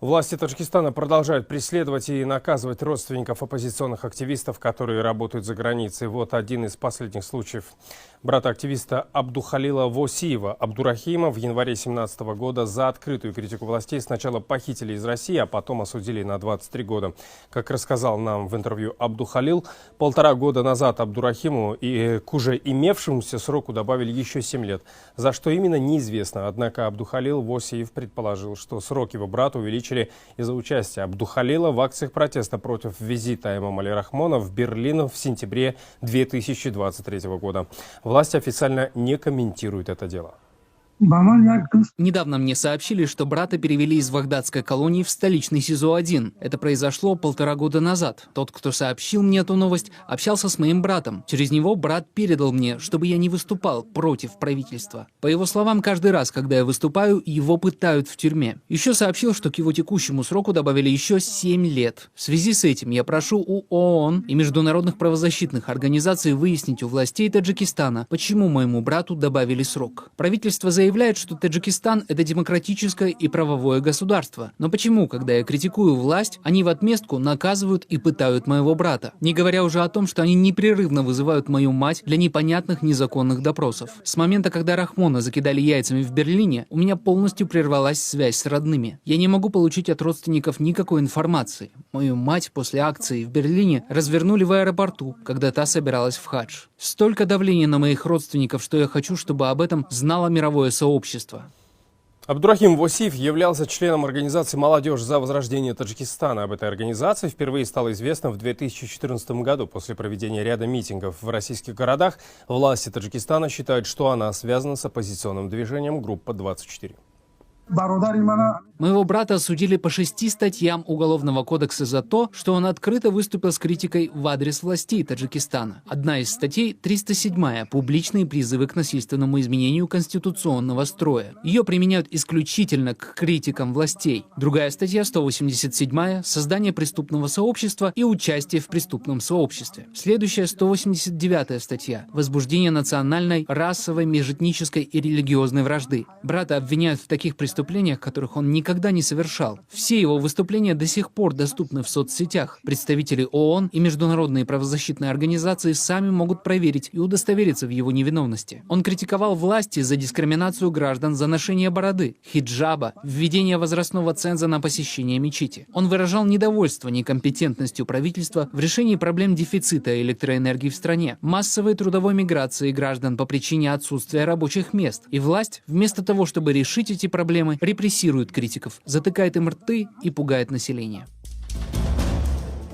Власти Таджикистана продолжают преследовать и наказывать родственников оппозиционных активистов, которые работают за границей. Вот один из последних случаев. Брата активиста Абдухалила Восиева Абдурахима в январе 2017 года за открытую критику властей сначала похитили из России, а потом осудили на 23 года. Как рассказал нам в интервью Абдухалил, 1,5 года назад Абдурахиму и к уже имевшемуся сроку добавили еще 7 лет. За что именно, неизвестно. Однако Абдухалил Восиев предположил, что срок его брата увеличили из-за участия Абдухалила в акциях протеста против визита Эмомали Рахмона в Берлин в сентябре 2023 года. Власти официально не комментируют это дело. Недавно мне сообщили, что брата перевели из Вагдадской колонии в столичный СИЗО-1. Это произошло 1,5 года назад. Тот, кто сообщил мне эту новость, общался с моим братом. Через него брат передал мне, чтобы я не выступал против правительства. По его словам, каждый раз, когда я выступаю, его пытают в тюрьме. Еще сообщил, что к его текущему сроку добавили еще 7 лет. В связи с этим я прошу у ООН и международных правозащитных организаций выяснить у властей Таджикистана, почему моему брату добавили срок. Правительство заявляет, что Таджикистан – это демократическое и правовое государство. Но почему, когда я критикую власть, они в отместку наказывают и пытают моего брата? Не говоря уже о том, что они непрерывно вызывают мою мать для непонятных незаконных допросов. С момента, когда Рахмона закидали яйцами в Берлине, у меня полностью прервалась связь с родными. Я не могу получить от родственников никакой информации. Мою мать после акции в Берлине развернули в аэропорту, когда та собиралась в хадж. Столько давления на моих родственников, что я хочу, чтобы об этом знало мировое сообщество. Абдурахим Восиев являлся членом организации «Молодежь за возрождение Таджикистана». Об этой организации впервые стало известно в 2014 году после проведения ряда митингов в российских городах. Власти Таджикистана считают, что она связана с оппозиционным движением «Группа-24». Моего брата осудили по 6 статьям Уголовного кодекса за то, что он открыто выступил с критикой в адрес властей Таджикистана. Одна из статей – 307-я «Публичные призывы к насильственному изменению конституционного строя». Ее применяют исключительно к критикам властей. Другая статья – 187-я «Создание преступного сообщества и участие в преступном сообществе». Следующая – 189-я статья «Возбуждение национальной, расовой, межэтнической и религиозной вражды». Брата обвиняют в таких преступлениях, которых он никогда не совершал. Все его выступления до сих пор доступны в соцсетях. Представители ООН и международные правозащитные организации сами могут проверить и удостовериться в его невиновности. Он критиковал власти за дискриминацию граждан за ношение бороды, хиджаба, введение возрастного ценза на посещение мечети. Он выражал недовольство некомпетентностью правительства в решении проблем дефицита электроэнергии в стране, массовой трудовой миграции граждан по причине отсутствия рабочих мест. И власть, вместо того, чтобы решить эти проблемы, репрессирует критиков, затыкает им рты и пугает население.